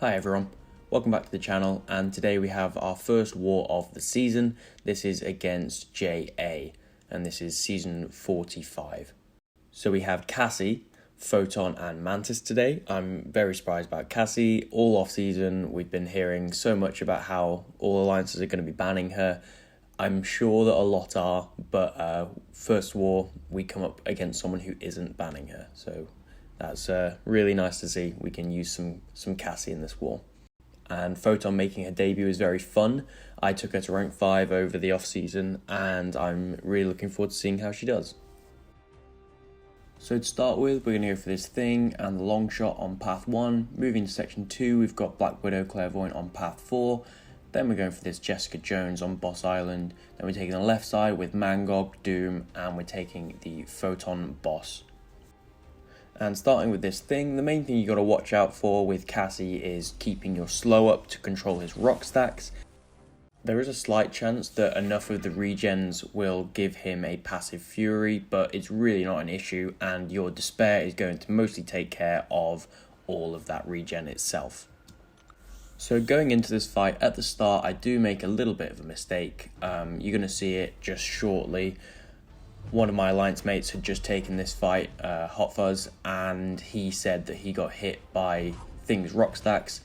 Hi everyone, welcome back to the channel, and today we have our first war of the season. This is against JA, and this is season 45. So we have Cassie, Photon and Mantis today. I'm very surprised about Cassie. All off season we've been hearing so much about how all alliances are going to be banning her. I'm sure that a lot are, but first war we come up against someone who isn't banning her, so that's really nice to see. We can use some Cassie in this war. And Photon making her debut is very fun. I took her to rank 5 over the off-season, and I'm really looking forward to seeing how she does. So to start with, we're going to go for this thing and the Longshot on path 1. Moving to section 2, we've got Black Widow Clairvoyant on path 4. Then we're going for this Jessica Jones on Boss Island. Then we're taking the left side with Mangog, Doom, and we're taking the Photon boss. And starting with this thing, the main thing you got to watch out for with Cassie is keeping your slow up to control his rock stacks. There is a slight chance that enough of the regens will give him a passive fury, but it's really not an issue, and your despair is going to mostly take care of all of that regen itself. So going into this fight, at the start I do make a little bit of a mistake. You're going to see it just shortly. One of my alliance mates had just taken this fight, Hot Fuzz, and he said that he got hit by Thing's rock stacks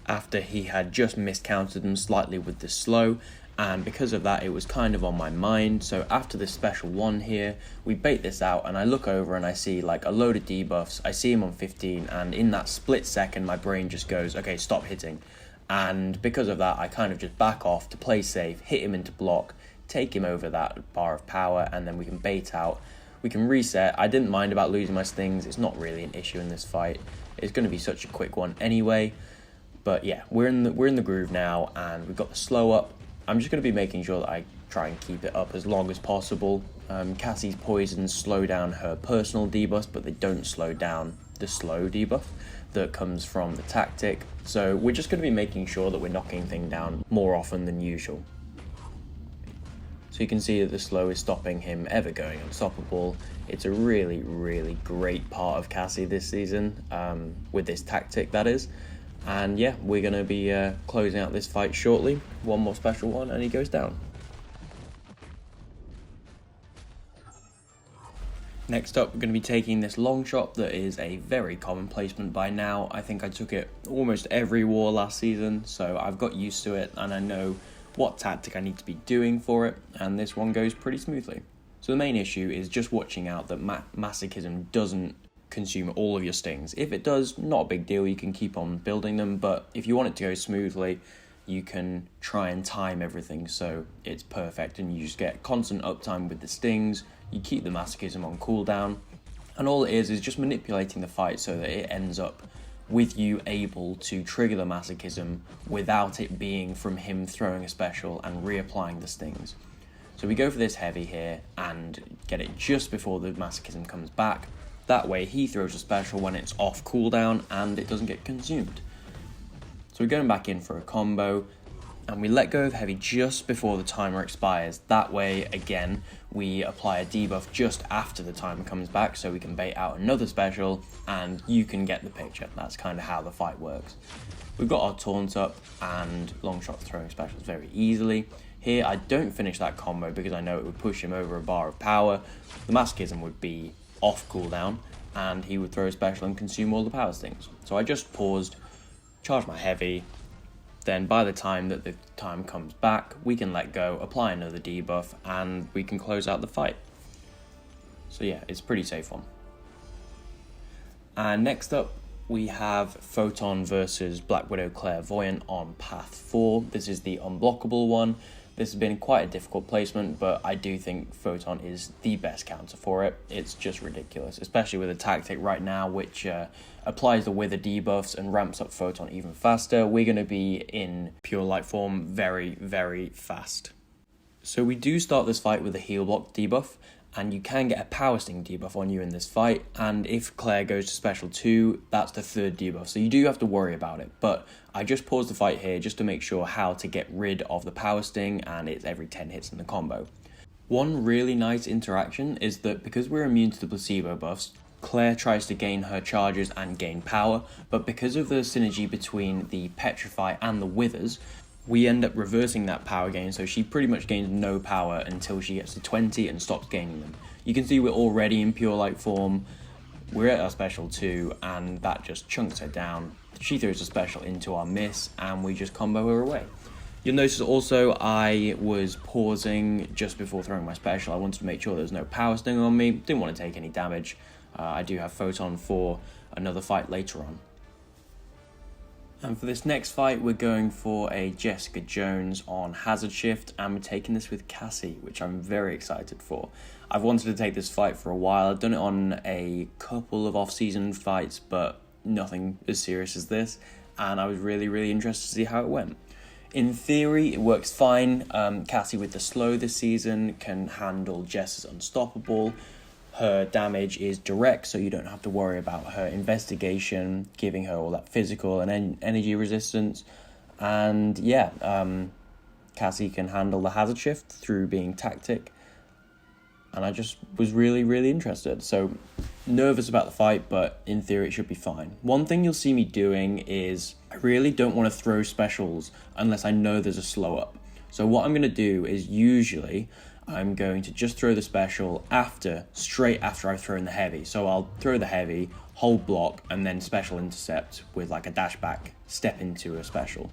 after he had just miscounted them slightly with the slow, and because of that it was kind of on my mind. So after this special one here, we bait this out and I look over and I see like a load of debuffs. I see him on 15, and in that split second my brain just goes, okay, stop hitting. And because of that I kind of just back off to play safe, hit him into block, take him over that bar of power, and then we can bait out. We can reset. I didn't mind about losing my stings. It's not really an issue in this fight. It's going to be such a quick one anyway. But yeah, we're in the groove now, and we've got the slow up. I'm just going to be making sure that I try and keep it up as long as possible. Cassie's poisons slow down her personal debuffs, but they don't slow down the slow debuff that comes from the tactic. So we're just going to be making sure that we're knocking things down more often than usual. So you can see that the slow is stopping him ever going unstoppable. It's a really, really great part of Cassie this season, with this tactic that is. And yeah, we're going to be closing out this fight shortly. One more special one and he goes down. Next up, we're going to be taking this Longshot that is a very common placement by now. I think I took it almost every war last season, so I've got used to it and I know what tactic I need to be doing for it, and this one goes pretty smoothly. So the main issue is just watching out that masochism doesn't consume all of your stings. If it does, not a big deal, you can keep on building them, but if you want it to go smoothly, you can try and time everything so it's perfect and you just get constant uptime with the stings. You keep the masochism on cooldown, and all it is just manipulating the fight so that it ends up with you able to trigger the masochism without it being from him throwing a special and reapplying the stings. So we go for this heavy here and get it just before the masochism comes back. That way he throws a special when it's off cooldown and it doesn't get consumed. So we're going back in for a combo, and we let go of heavy just before the timer expires. That way, again, we apply a debuff just after the timer comes back so we can bait out another special, and you can get the picture. That's kind of how the fight works. We've got our taunt up and Longshot throwing specials very easily. Here, I don't finish that combo because I know it would push him over a bar of power. The masochism would be off cooldown, and he would throw a special and consume all the power stings. So I just paused, charged my heavy. Then by the time that the time comes back, we can let go, apply another debuff, and we can close out the fight. So yeah, it's a pretty safe one. And next up, we have Photon versus Black Widow Clairvoyant on path 4. This is the unblockable one. This has been quite a difficult placement, but I do think Photon is the best counter for it. It's just ridiculous, especially with a tactic right now which applies the wither debuffs and ramps up Photon even faster. We're going to be in pure light form very, very fast. So we do start this fight with a heal block debuff, and you can get a power sting debuff on you in this fight, and if Claire goes to special 2, that's the third debuff, so you do have to worry about it. But I just paused the fight here just to make sure how to get rid of the power sting, and it's every 10 hits in the combo. One really nice interaction is that because we're immune to the placebo buffs, Claire tries to gain her charges and gain power, but because of the synergy between the Petrify and the Withers, we end up reversing that power gain, so she pretty much gains no power until she gets to 20 and stops gaining them. You can see we're already in pure light form, we're at our special 2, and that just chunks her down. She throws a special into our miss, and we just combo her away. You'll notice also I was pausing just before throwing my special. I wanted to make sure there was no power sting on me, didn't want to take any damage. I do have Photon for another fight later on. And for this next fight, we're going for a Jessica Jones on Hazard Shift, and we're taking this with Cassie, which I'm very excited for. I've wanted to take this fight for a while. I've done it on a couple of off-season fights, but nothing as serious as this, and I was really interested to see how it went. In theory, it works fine. Cassie with the slow this season can handle Jess as unstoppable. Her damage is direct, so you don't have to worry about her investigation, giving her all that physical and energy resistance. And yeah, Cassie can handle the hazard shift through being tactic. And I just was really interested. So nervous about the fight, but in theory it should be fine. One thing you'll see me doing is I really don't want to throw specials unless I know there's a slow up. So what I'm going to do is usually I'm going to just throw the special straight after I've thrown the heavy. So I'll throw the heavy, hold block, and then special intercept with like a dash back, step into a special.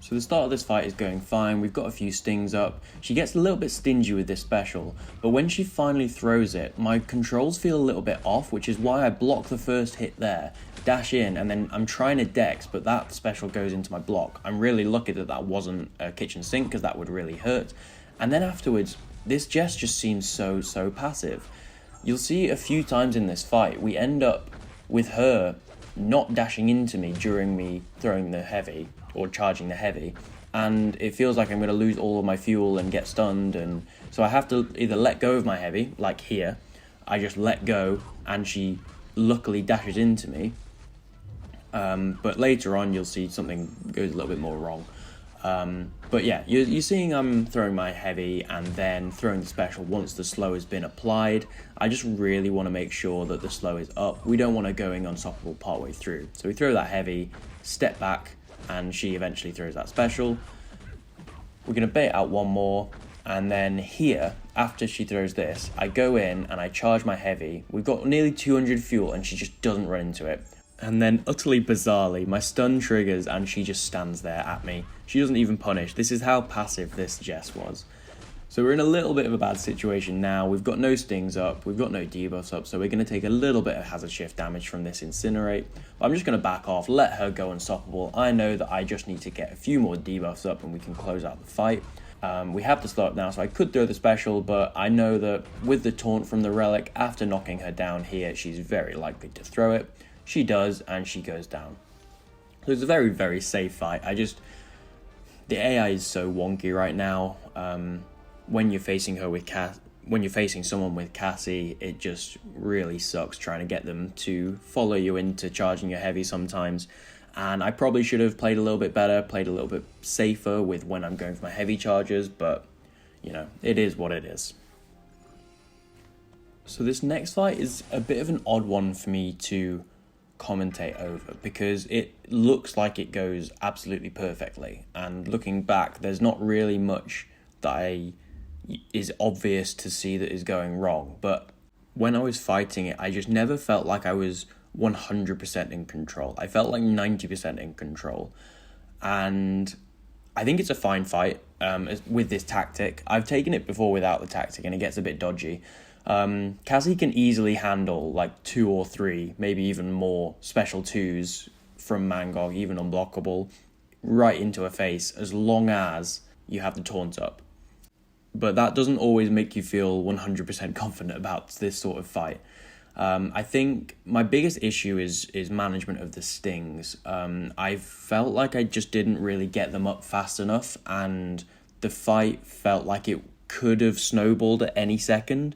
So the start of this fight is going fine. We've got a few stings up. She gets a little bit stingy with this special, but when she finally throws it, my controls feel a little bit off, which is why I block the first hit there, dash in, and then I'm trying to dex, but that special goes into my block. I'm really lucky that that wasn't a kitchen sink, because that would really hurt. And then afterwards, this Jess just seems so passive. You'll see a few times in this fight, we end up with her not dashing into me during me throwing the heavy or charging the heavy, and it feels like I'm going to lose all of my fuel and get stunned, and so I have to either let go of my heavy, like here, I just let go and she luckily dashes into me, but later on you'll see something goes a little bit more wrong. But yeah, you're seeing I'm throwing my heavy and then throwing the special once the slow has been applied. I just really want to make sure that the slow is up. We don't want to going unstoppable partway through. So we throw that heavy, step back, and she eventually throws that special. We're going to bait out one more, and then here, after she throws this, I go in and I charge my heavy. We've got nearly 200 fuel and she just doesn't run into it. And then, utterly bizarrely, my stun triggers and she just stands there at me. She doesn't even punish. This is how passive this Jess was. So we're in a little bit of a bad situation now. We've got no stings up, we've got no debuffs up, so we're going to take a little bit of hazard shift damage from this Incinerate. But I'm just going to back off, let her go unstoppable. I know that I just need to get a few more debuffs up and we can close out the fight. We have to start now, so I could throw the special, but I know that with the taunt from the relic, after knocking her down here, she's very likely to throw it. She does, and she goes down. So it's a very safe fight. The AI is so wonky right now. When you're facing her with when you're facing someone with Cassie, it just really sucks trying to get them to follow you into charging your heavy sometimes. And I probably should have played a little bit better, played a little bit safer with when I'm going for my heavy charges, but you know, it is what it is. So this next fight is a bit of an odd one for me to commentate over, because it looks like it goes absolutely perfectly, and looking back there's not really much that is obvious to see that is going wrong, but when I was fighting it, I just never felt like I was 100% in control. I felt like 90% in control, and I think it's a fine fight with this tactic. I've taken it before without the tactic and it gets a bit dodgy. Cassie can easily handle like 2 or 3, maybe even more special 2s from Mangog, even unblockable, right into her face, as long as you have the taunt up. But that doesn't always make you feel 100% confident about this sort of fight. I think my biggest issue is management of the stings. I felt like I just didn't really get them up fast enough, and the fight felt like it could have snowballed at any second.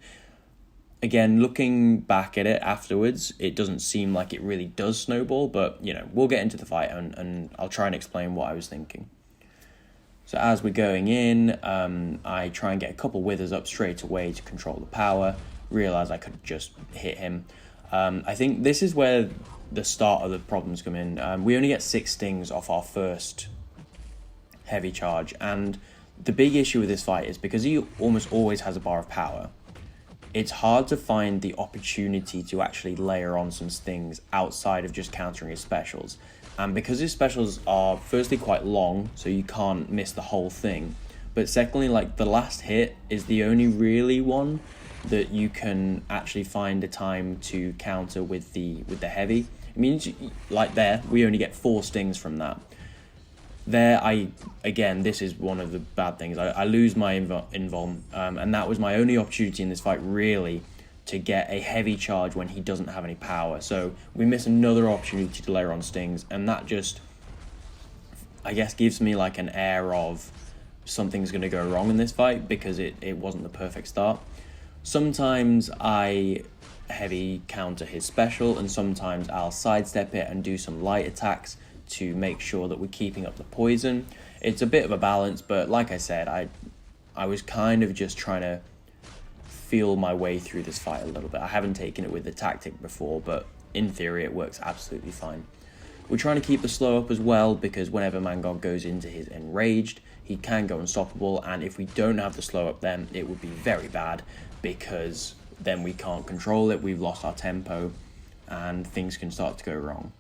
Again, looking back at it afterwards, it doesn't seem like it really does snowball, but, you know, we'll get into the fight and I'll try and explain what I was thinking. So as we're going in, I try and get a couple withers up straight away to control the power, realise I could just hit him. I think this is where the start of the problems come in. We only get 6 stings off our first heavy charge, and the big issue with this fight is because he almost always has a bar of power, it's hard to find the opportunity to actually layer on some stings outside of just countering his specials. And because his specials are firstly quite long, so you can't miss the whole thing, but secondly, like, the last hit is the only really one that you can actually find a time to counter with the heavy. I mean, like there, we only get 4 stings from that. There, again, this is one of the bad things. I lose my invuln, and that was my only opportunity in this fight, really, to get a heavy charge when he doesn't have any power. So we miss another opportunity to layer on stings, and that just, I guess, gives me like an air of something's going to go wrong in this fight, because it wasn't the perfect start. Sometimes I heavy counter his special, and sometimes I'll sidestep it and do some light attacks to make sure that we're keeping up the poison. It's a bit of a balance, but like I said, I was kind of just trying to feel my way through this fight a little bit. I haven't taken it with the tactic before, but in theory it works absolutely fine. We're trying to keep the slow up as well, because whenever Mangog goes into his enraged, he can go unstoppable, and if we don't have the slow up, then it would be very bad, because then we can't control it, we've lost our tempo, and things can start to go wrong.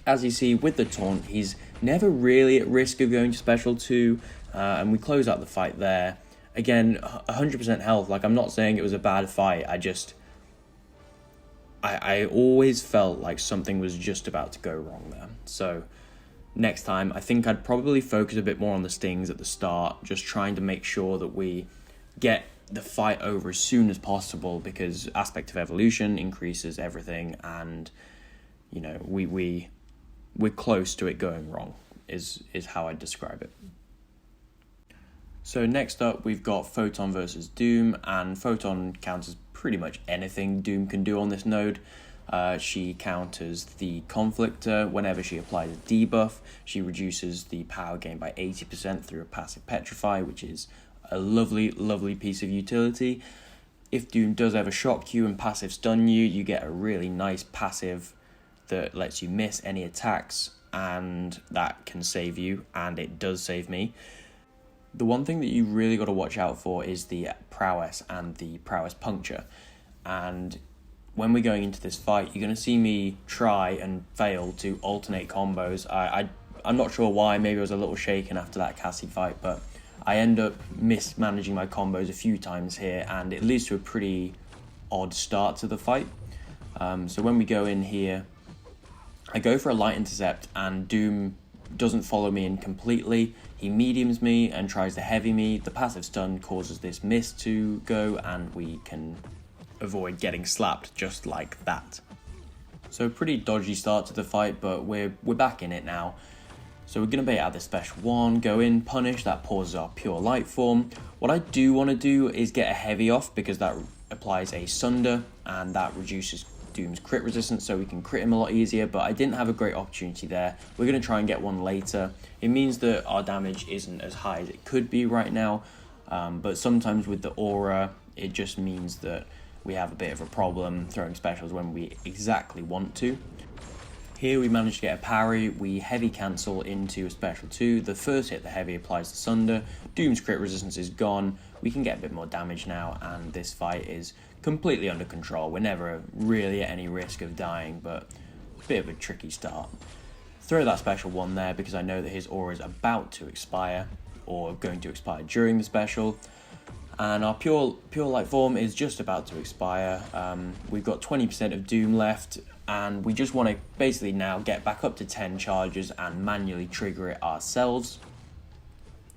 As you see with the taunt, he's never really at risk of going to special 2, and we close out the fight there. Again, 100% health. Like, I'm not saying it was a bad fight, I always felt like something was just about to go wrong there. So next time, I think I'd probably focus a bit more on the stings at the start, just trying to make sure that we get the fight over as soon as possible, because aspect of evolution increases everything, and you know, we're close to it going wrong is how I'd describe it. So next up, we've got Photon versus Doom, and Photon counters pretty much anything Doom can do on this node. She counters the Conflictor. Whenever she applies a debuff, she reduces the power gain by 80% through a passive Petrify, which is a lovely, lovely piece of utility. If Doom does ever shock you and passive stun you, you get a really nice passive that lets you miss any attacks, and that can save you, and it does save me. The one thing that you really got to watch out for is the prowess and the prowess puncture. And when we're going into this fight, you're going to see me try and fail to alternate combos. I'm not sure why, maybe I was a little shaken after that Cassie fight, but I end up mismanaging my combos a few times here, and it leads to a pretty odd start to the fight. So when we go in here, I go for a light intercept, and Doom doesn't follow me in completely. He mediums me and tries to heavy me. The passive stun causes this miss to go, and we can avoid getting slapped just like that. So pretty dodgy start to the fight, but we're back in it now. So we're going to bait out this special 1, go in, punish, that pauses our pure light form. What I do want to do is get a heavy off, because that applies a sunder, and that reduces Doom's crit resistance, so we can crit him a lot easier, but I didn't have a great opportunity there. We're going to try and get one later. It means that our damage isn't as high as it could be right now, but sometimes with the aura, it just means that we have a bit of a problem throwing specials when we exactly want to. Here we managed to get a parry, we heavy cancel into a special 2, the first hit the heavy applies the sunder, Doom's crit resistance is gone, we can get a bit more damage now, and this fight is completely under control. We're never really at any risk of dying, but a bit of a tricky start. Throw that special 1 there, because I know that his aura is about to expire, or going to expire during the special, and our pure light form is just about to expire. We've got 20% of Doom left, and we just want to basically now get back up to 10 charges and manually trigger it ourselves.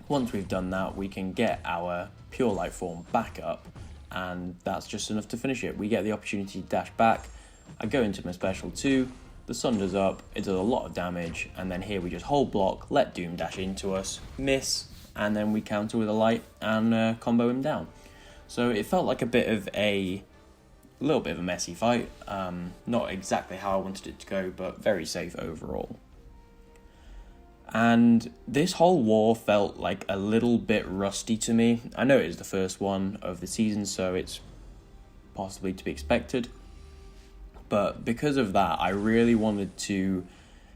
Once we've done that, we can get our pure light form back up, and that's just enough to finish it. We get the opportunity to dash back. I go into my special 2, the sunder's up, it does a lot of damage, and then here we just hold block, let Doom dash into us, miss, and then we counter with a light and combo him down. So it felt like a little bit of a messy fight. Not exactly how I wanted it to go, but very safe overall. And this whole war felt like a little bit rusty to me. I know it is the first one of the season, so it's possibly to be expected. But because of that, I really wanted to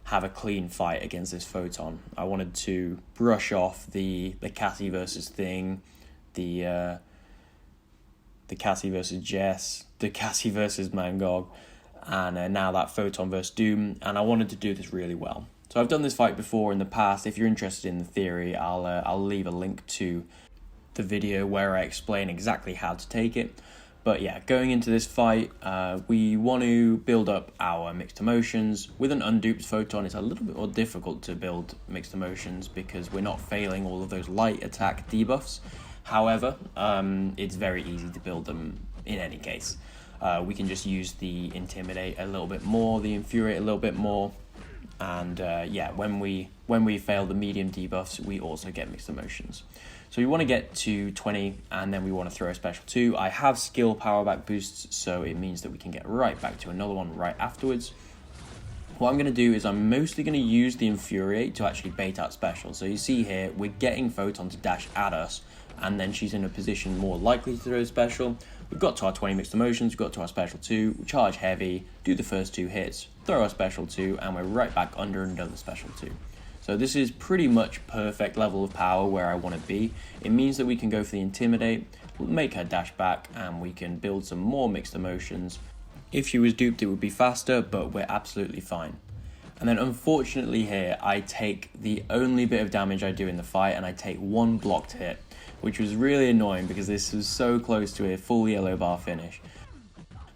have a clean fight against this Photon. I wanted to brush off the Cassie versus thing, the Cassie versus Jess, the Cassie versus Mangog, and now that Photon versus Doom, and I wanted to do this really well. So I've done this fight before in the past. If you're interested in the theory, I'll leave a link to the video where I explain exactly how to take it. But yeah, going into this fight, we want to build up our mixed emotions. With an unduped Photon, it's a little bit more difficult to build mixed emotions because we're not failing all of those light attack debuffs. However, it's very easy to build them in any case. We can just use the Intimidate a little bit more, the Infuriate a little bit more, and yeah, when we fail the medium debuffs, we also get mixed emotions. So we want to get to 20, and then we want to throw a special 2. I have skill power back boosts, so it means that we can get right back to another one right afterwards. What I'm going to do is I'm mostly going to use the Infuriate to actually bait out special. So you see here, we're getting Photon to dash at us, and then she's in a position more likely to throw a special. We've got to our 20 mixed emotions, we've got to our special 2, we charge heavy, do the first 2 hits, throw our special 2, and we're right back under another special 2. So this is pretty much perfect level of power where I want to be. It means that we can go for the Intimidate, make her dash back, and we can build some more mixed emotions. If she was duped, it would be faster, but we're absolutely fine. And then unfortunately here, I take the only bit of damage I do in the fight, and I take 1 blocked hit, which was really annoying because this was so close to a full yellow bar finish.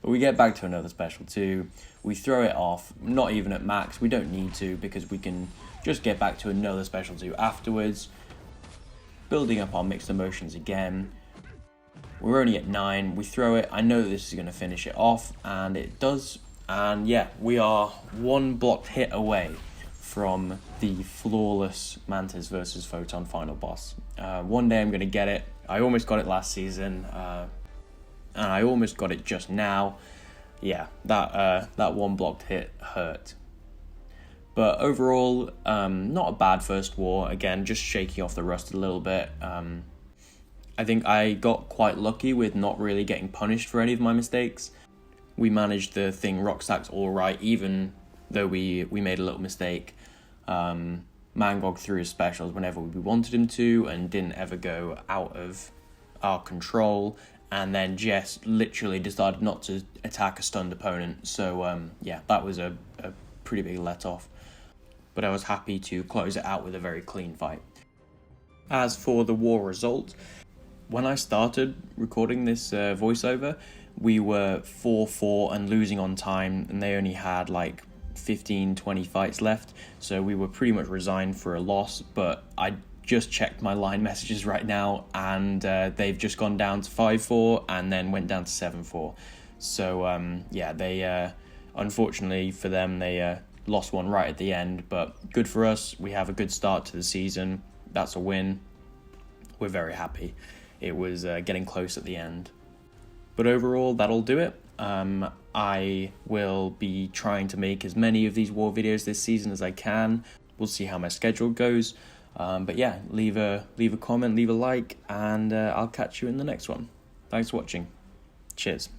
But we get back to another special 2, we throw it off, not even at max, we don't need to because we can just get back to another special 2 afterwards, building up our mixed emotions again. We're only at 9, we throw it, I know that this is going to finish it off, and it does, and yeah, we are 1 blocked hit away from the flawless Mantis versus Photon final boss. One day I'm going to get it. I almost got it last season, and I almost got it just now. Yeah, that 1 blocked hit hurt. But overall, not a bad first war. Again, just shaking off the rust a little bit. I think I got quite lucky with not really getting punished for any of my mistakes. We managed the thing rock stacks all right, even though we made a little mistake. Mangog threw his specials whenever we wanted him to and didn't ever go out of our control. And then Jess literally decided not to attack a stunned opponent. So yeah, that was a pretty big let-off. But I was happy to close it out with a very clean fight. As for the war result, when I started recording this voiceover, we were 4-4 and losing on time, and they only had like 15-20 fights left, so we were pretty much resigned for a loss. But I just checked my line messages right now, and they've just gone down to 5-4 and then went down to 7-4. So yeah, they unfortunately for them, they lost one right at the end, but good for us. We have a good start to the season. That's a win. We're very happy. It was getting close at the end. But overall, that'll do it. I will be trying to make as many of these war videos this season as I can. We'll see how my schedule goes. But yeah, leave a comment, leave a like, and I'll catch you in the next one. Thanks for watching. Cheers.